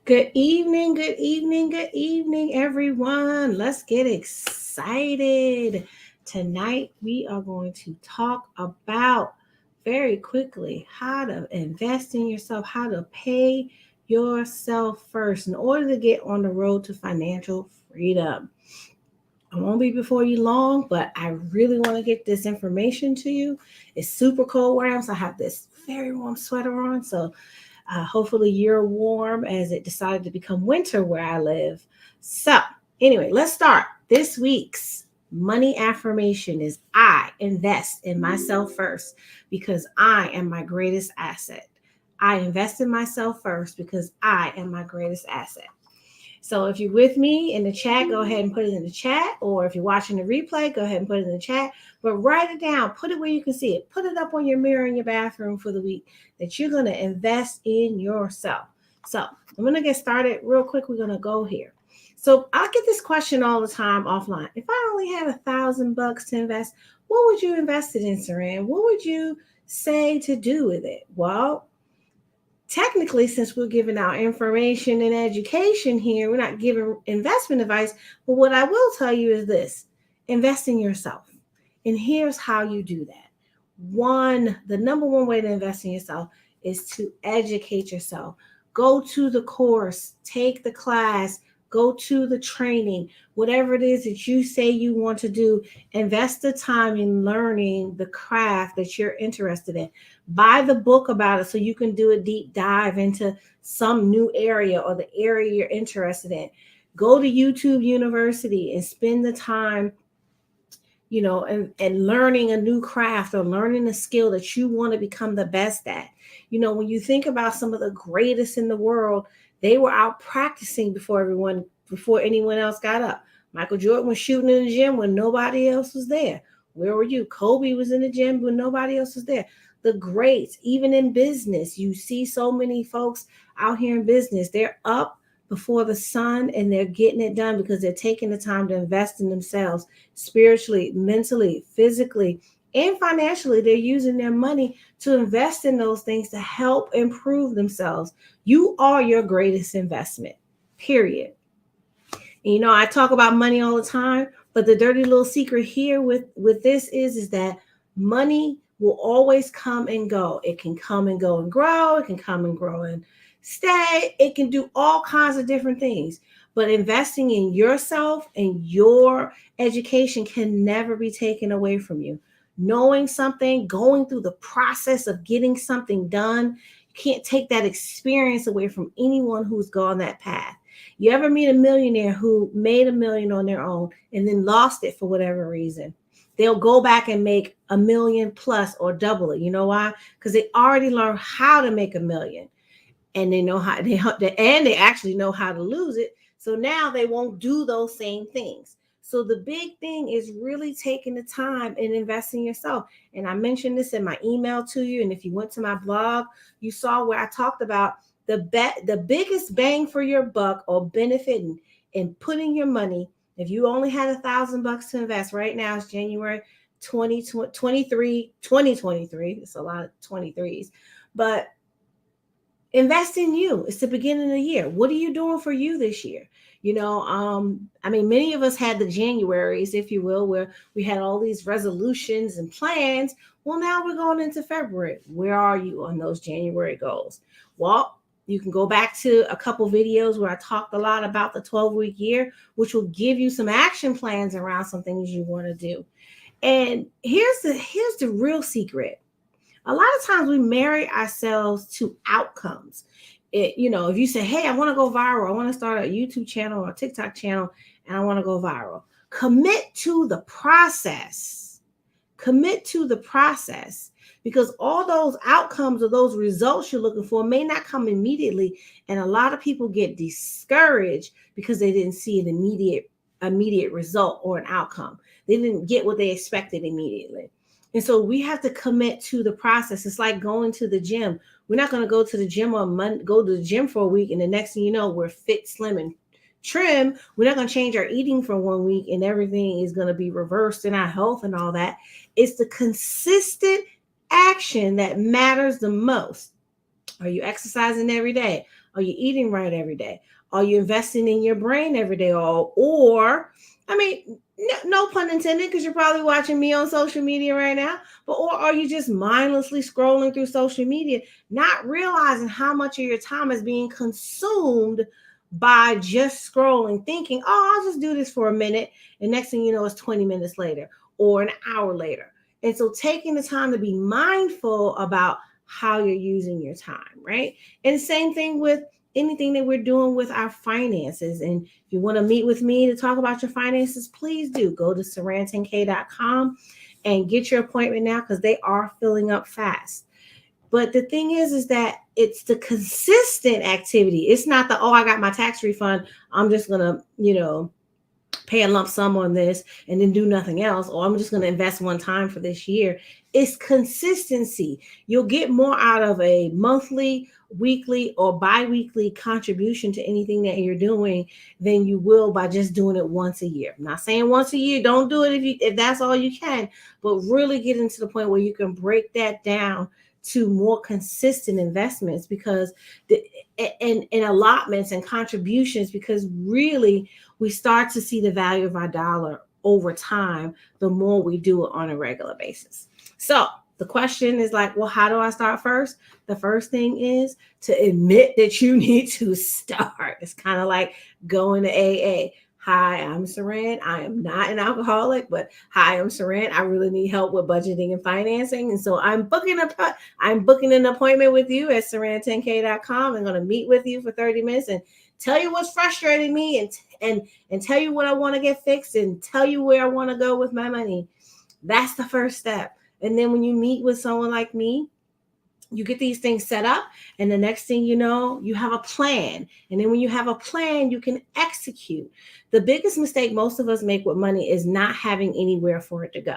Good evening, good evening, good evening, everyone. Let's get excited. Tonight, we are going to talk about very quickly how to invest in yourself, how to pay yourself first in order to get on the road to financial freedom. I won't be before you long, but I really want to get this information to you. It's super cold where I am, so I have this very warm sweater on. So hopefully you're warm as it decided to become winter where I live. So, anyway, let's start. This week's money affirmation is I invest in myself first because I am my greatest asset. I invest in myself first because I am my greatest asset. So if you're with me in the chat, go ahead and put it in the chat. Or if you're watching the replay, go ahead and put it in the chat. But write it down. Put it where you can see it. Put it up on your mirror in your bathroom for the week that you're going to invest in yourself. So I'm going to get started real quick. We're going to go here. So I get this question all the time offline. If I only had $1,000 to invest, what would you invest it in, Saran? What would you say to do with it? Well, technically, since we're giving out information and education here, we're not giving investment advice. But what I will tell you is this: invest in yourself. And here's how you do that. One, the number one way to invest in yourself is to educate yourself. Go to the course, take the class, go to the training, whatever it is that you say you want to do. Invest the time in learning the craft that you're interested in. Buy the book about it so you can do a deep dive into some new area or the area you're interested in. Go to YouTube University and spend the time, and learning a new craft or learning a skill that you want to become the best at. When you think about some of the greatest in the world, they were out practicing before anyone else got up. Michael Jordan was shooting in the gym when nobody else was there. Where were you? Kobe was in the gym when nobody else was there. The greats, even in business, you see so many folks out here in business. They're up before the sun and they're getting it done because they're taking the time to invest in themselves spiritually, mentally, physically, and financially. They're using their money to invest in those things to help improve themselves. You are your greatest investment, period. And, I talk about money all the time, but the dirty little secret here with this is that money will always come and go. It can come and go and grow. It can come and grow and stay. It can do all kinds of different things. But investing in yourself and your education can never be taken away from you. Knowing something, going through the process of getting something done, you can't take that experience away from anyone who's gone that path. You ever meet a millionaire who made $1 million on their own and then lost it for whatever reason? They'll go back and make $1 million plus or double it. You know why? Because they already learned how to make $1 million, and they know how they actually know how to lose it. So now they won't do those same things. So the big thing is really taking the time and investing in yourself. And I mentioned this in my email to you. And if you went to my blog, you saw where I talked about the biggest bang for your buck or benefit in putting your money. If you only had $1,000 to invest right now, it's January 2023. It's a lot of 23s, but invest in you. It's the beginning of the year. What are you doing for you this year? Many of us had the Januaries, if you will, where we had all these resolutions and plans. Well, now we're going into February. Where are you on those January goals? Well, you can go back to a couple videos where I talked a lot about the 12-week year, which will give you some action plans around some things you want to do. And here's the real secret. A lot of times we marry ourselves to outcomes. If you say, hey, I want to go viral, I want to start a YouTube channel or a TikTok channel, and I want to go viral. Commit to the process. Because all those outcomes or those results you're looking for may not come immediately. And a lot of people get discouraged because they didn't see an immediate result or an outcome. They didn't get what they expected immediately. And so we have to commit to the process. It's like going to the gym. We're not going to go to the gym on Monday, go to the gym for a week, and the next thing you know, we're fit, slim, and trim. We're not going to change our eating for 1 week and everything is going to be reversed in our health and all that. It's the consistent action that matters the most. Are you exercising every day? Are you eating right every day? Are you investing in your brain every day? Or I mean, no pun intended, because you're probably watching me on social media right now, but or are you just mindlessly scrolling through social media, not realizing how much of your time is being consumed by just scrolling, thinking, oh, I'll just do this for a minute. And next thing you know, it's 20 minutes later or an hour later. And so taking the time to be mindful about how you're using your time, right? And same thing with anything that we're doing with our finances. And if you want to meet with me to talk about your finances, please do go to saran10k.com and get your appointment now, because they are filling up fast. But the thing is that it's the consistent activity. It's not the, oh, I got my tax refund, I'm just going to, pay a lump sum on this and then do nothing else, or I'm just going to invest one time for this year. It's consistency. You'll get more out of a monthly, weekly, or bi-weekly contribution to anything that you're doing than you will by just doing it once a year. I'm not saying once a year, don't do it if that's all you can, but really get into the point where you can break that down to more consistent investments, because and allotments and contributions, because really we start to see the value of our dollar over time the more we do it on a regular basis. So the question is like, well, how do I start first? The first thing is to admit that you need to start. It's kind of like going to AA. Hi, I'm Saran. I am not an alcoholic, but hi, I'm Saran. I really need help with budgeting and financing. And so I'm booking an appointment with you at saran10k.com. I'm going to meet with you for 30 minutes and tell you what's frustrating me and tell you what I want to get fixed and tell you where I want to go with my money. That's the first step. And then when you meet with someone like me, you get these things set up, and the next thing you know, you have a plan. And then when you have a plan, you can execute. The biggest mistake most of us make with money is not having anywhere for it to go.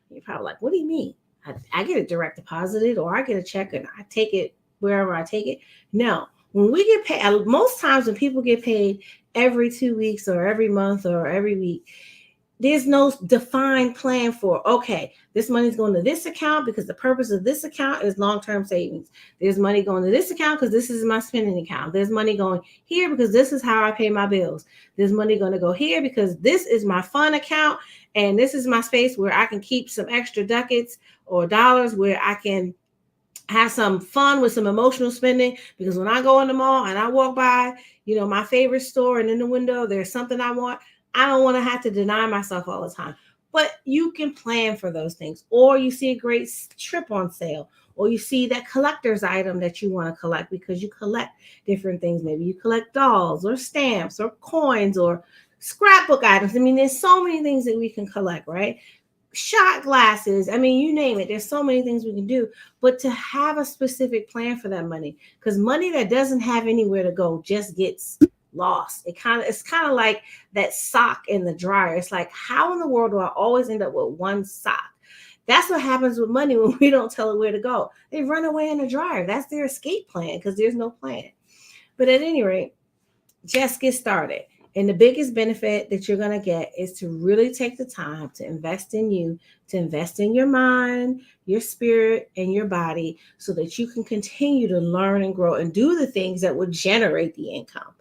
You're probably like, what do you mean? I get it direct deposited, or I get a check and I take it wherever I take it. No, when we get paid, most times when people get paid every 2 weeks or every month or every week, there's no defined plan for, okay, this money's going to this account because the purpose of this account is long-term savings. There's money going to this account because this is my spending account. There's money going here because this is how I pay my bills. There's money going to go here because this is my fun account, and this is my space where I can keep some extra ducats or dollars where I can have some fun with some emotional spending, because when I go in the mall and I walk by, my favorite store, and in the window there's something I want, I don't want to have to deny myself all the time. But you can plan for those things. Or you see a great trip on sale, or you see that collector's item that you want to collect because you collect different things. Maybe you collect dolls or stamps or coins or scrapbook items. I mean, there's so many things that we can collect, right? Shot glasses. I mean, you name it. There's so many things we can do. But to have a specific plan for that money, because money that doesn't have anywhere to go just gets lost. It's kind of like that sock in the dryer. It's like, how in the world do I always end up with one sock? That's what happens with money when we don't tell it where to go. They run away in the dryer. That's their escape plan, because there's no plan. But at any rate, just get started. And the biggest benefit that you're going to get is to really take the time to invest in you, to invest in your mind, your spirit, and your body, so that you can continue to learn and grow and do the things that will generate the income.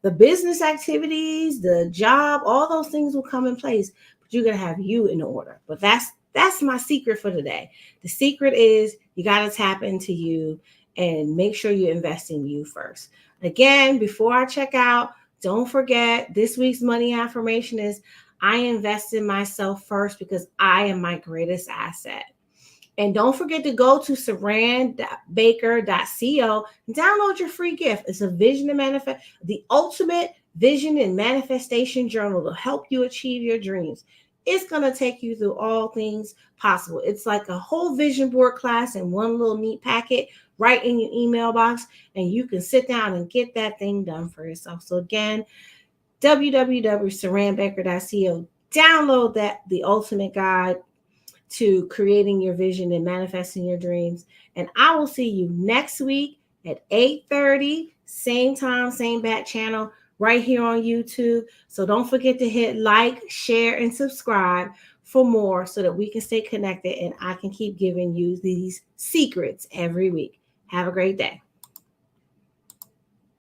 The business activities, the job, all those things will come in place, but you're going to have you in order. But that's my secret for today. The secret is you got to tap into you and make sure you invest in you first. Again, before I check out, don't forget, this week's money affirmation is, I invest in myself first because I am my greatest asset. And don't forget to go to saran.baker.co and download your free gift. It's a vision and manifest, the ultimate vision and manifestation journal to help you achieve your dreams. It's going to take you through all things possible. It's like a whole vision board class in one little neat packet right in your email box, and you can sit down and get that thing done for yourself. So again, www.saranbaker.co. Download that, the ultimate guide to creating your vision and manifesting your dreams. And I will see you next week at 8:30, same time, same back channel, right here on YouTube. So don't forget to hit like, share, and subscribe for more, so that we can stay connected and I can keep giving you these secrets every week. Have a great day.